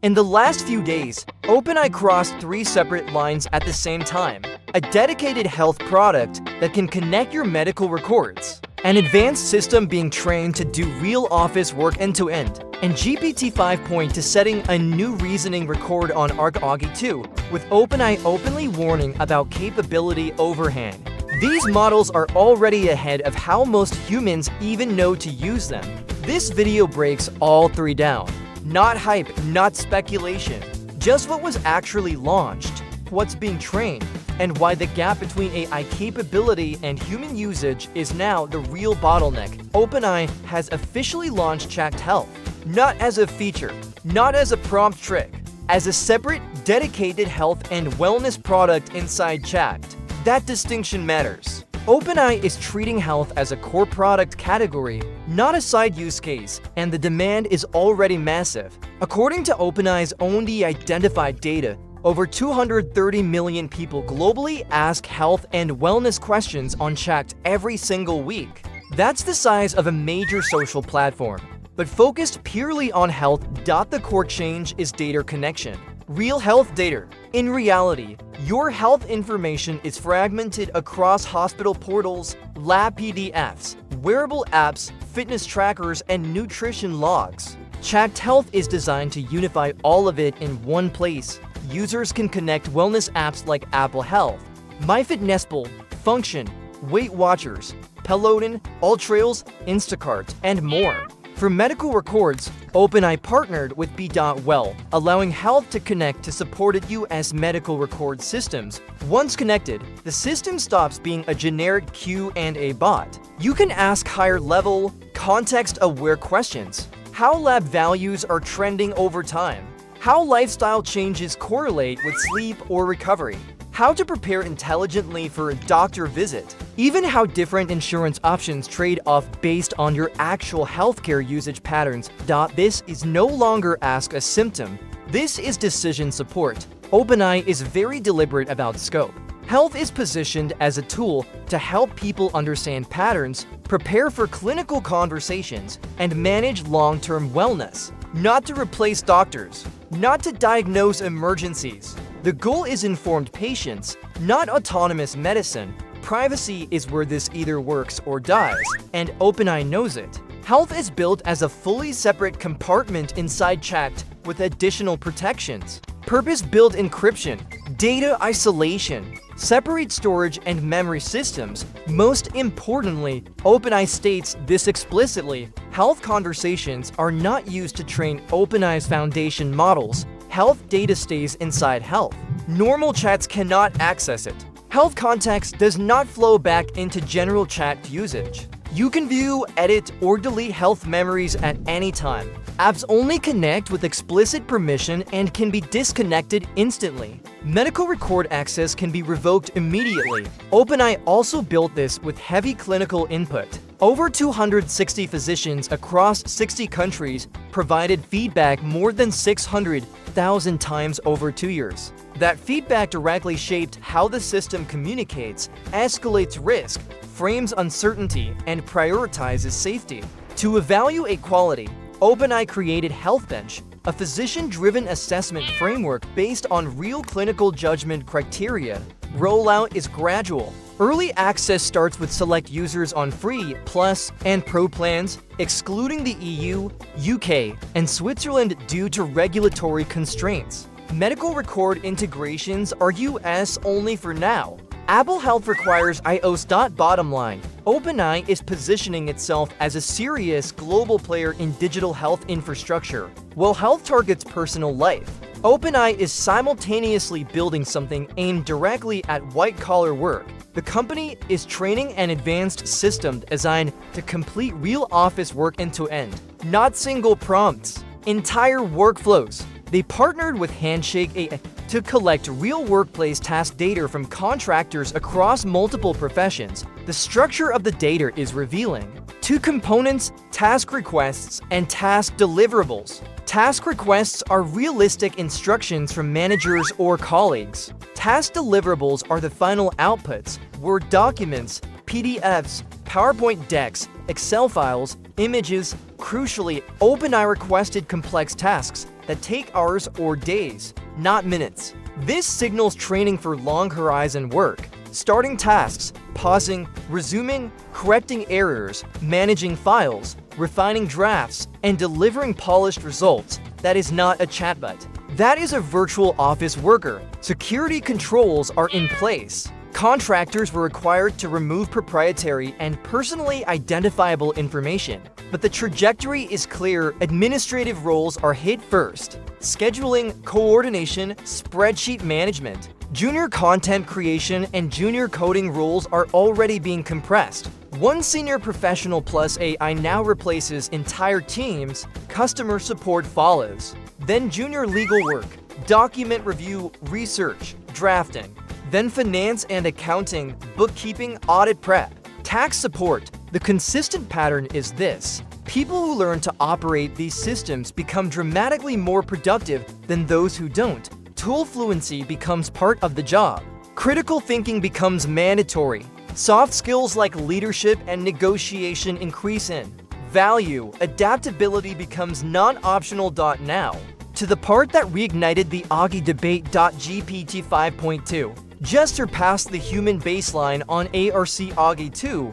In the last few days, OpenAI crossed 3 separate lines at the same time: a dedicated health product that can connect your medical records, an advanced system being trained to do real office work end-to-end, and GPT-5.2 setting a new reasoning record on ARC AGI2, with OpenAI openly warning about capability overhang. These models are already ahead of how most humans even know to use them. This video breaks all 3 down. Not hype, not speculation, just what was actually launched, what's being trained, and why the gap between AI capability and human usage is now the real bottleneck. OpenAI has officially launched ChatGPT Health, not as a feature, not as a prompt trick, as a separate, dedicated health and wellness product inside ChatGPT. That distinction matters. OpenAI is treating health as a core product category, not a side use case, and the demand is already massive. According to OpenAI's own de-identified data, over 230 million people globally ask health and wellness questions on ChatGPT every single week. That's the size of a major social platform. But focused purely on health, the core change is data connection. Real health data. In reality, your health information is fragmented across hospital portals, lab PDFs, wearable apps, fitness trackers, and nutrition logs. ChatGPT Health is designed to unify all of it in one place. Users can connect wellness apps like Apple Health, MyFitnessPal, Function, Weight Watchers, Peloton, Alltrails, Instacart, and more. For medical records, OpenAI partnered with B.Well, allowing health to connect to supported US medical record systems. Once connected, the system stops being a generic Q&A bot. You can ask higher-level, context-aware questions. How lab values are trending over time. How lifestyle changes correlate with sleep or recovery. How to prepare intelligently for a doctor visit. Even how different insurance options trade off based on your actual healthcare usage patterns. This is no longer ask a symptom. This is decision support. OpenAI is very deliberate about scope. Health is positioned as a tool to help people understand patterns, prepare for clinical conversations, and manage long-term wellness. Not to replace doctors, not to diagnose emergencies. The goal is informed patients, not autonomous medicine. Privacy is where this either works or dies, and OpenAI knows it. Health is built as a fully separate compartment inside ChatGPT with additional protections. Purpose-built encryption, data isolation, separate storage and memory systems. Most importantly, OpenAI states this explicitly: health conversations are not used to train OpenAI's foundation models. Health data stays inside health. Normal chats cannot access it. Health context does not flow back into general chat usage. You can view, edit, or delete health memories at any time. Apps only connect with explicit permission and can be disconnected instantly. Medical record access can be revoked immediately. OpenAI also built this with heavy clinical input. Over 260 physicians across 60 countries provided feedback more than 600,000 times over 2 years. That feedback directly shaped how the system communicates, escalates risk, frames uncertainty, and prioritizes safety. To evaluate quality, OpenAI created HealthBench, a physician-driven assessment framework based on real clinical judgment criteria. Rollout is gradual. Early access starts with select users on free, Plus, and Pro plans, excluding the EU, UK, and Switzerland due to regulatory constraints. Medical record integrations are US only for now. Apple Health requires iOS. Bottom line, OpenAI is positioning itself as a serious global player in digital health infrastructure. While health targets personal life, OpenAI is simultaneously building something aimed directly at white-collar work. The company is training an advanced system designed to complete real office work end-to-end, not single prompts, entire workflows. They partnered with Handshake AI to collect real workplace task data from contractors across multiple professions. The structure of the data is revealing. 2 components: task requests and task deliverables. Task requests are realistic instructions from managers or colleagues. Task deliverables are the final outputs: Word documents, PDFs, PowerPoint decks, Excel files, images. Crucially, OpenAI requested complex tasks, that take hours or days, not minutes. This signals training for long-horizon work, starting tasks, pausing, resuming, correcting errors, managing files, refining drafts, and delivering polished results. That is not a chatbot. That is a virtual office worker. Security controls are in place. Contractors were required to remove proprietary and personally identifiable information. But the trajectory is clear. Administrative roles are hit first. Scheduling, coordination, spreadsheet management, junior content creation, and junior coding roles are already being compressed. One senior professional plus AI now replaces entire teams. Customer support follows. Then junior legal work, document review, research, drafting. Then finance and accounting, bookkeeping, audit prep, tax support. The consistent pattern is this. People who learn to operate these systems become dramatically more productive than those who don't. Tool fluency becomes part of the job. Critical thinking becomes mandatory. Soft skills like leadership and negotiation increase in value. Adaptability becomes non-optional. Now, to the part that reignited the AGI debate. GPT 5.2 just surpassed the human baseline on ARC AGI2.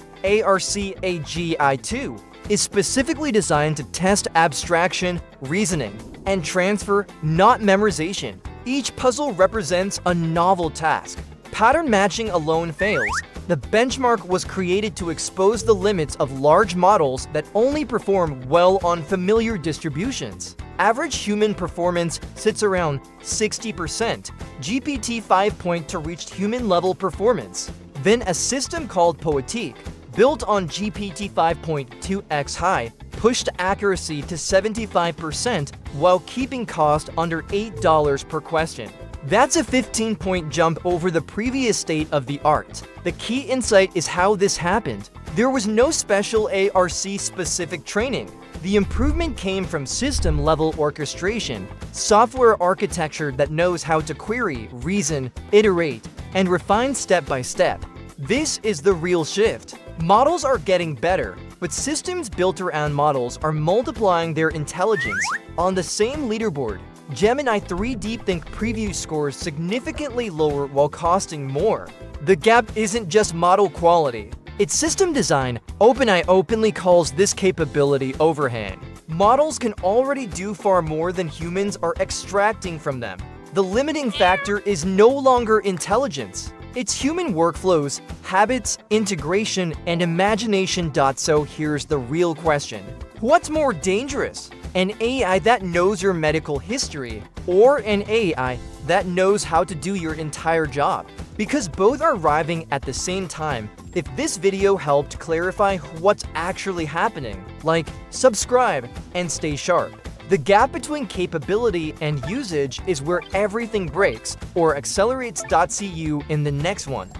ARC AGI2 is specifically designed to test abstraction, reasoning, and transfer, not memorization. Each puzzle represents a novel task. Pattern matching alone fails. The benchmark was created to expose the limits of large models that only perform well on familiar distributions. Average human performance sits around 60%. GPT 5.2 reached human-level performance. Then a system called Poetique, built on GPT 5.2 ARC, pushed accuracy to 75% while keeping cost under $8 per question. That's a 15-point jump over the previous state of the art. The key insight is how this happened. There was no special ARC-specific training. The improvement came from system-level orchestration, software architecture that knows how to query, reason, iterate, and refine step by step. This is the real shift. Models are getting better, but systems built around models are multiplying their intelligence. On the same leaderboard, Gemini 3 Deep Think preview scores significantly lower while costing more. The gap isn't just model quality, it's system design. OpenAI openly calls this capability overhang. Models can already do far more than humans are extracting from them. The limiting factor is no longer intelligence. It's human workflows, habits, integration, and imagination. So here's the real question. What's more dangerous? An AI that knows your medical history, or an AI that knows how to do your entire job? Because both are arriving at the same time. If this video helped clarify what's actually happening, like, subscribe, and stay sharp. The gap between capability and usage is where everything breaks or accelerates. See you in the next one.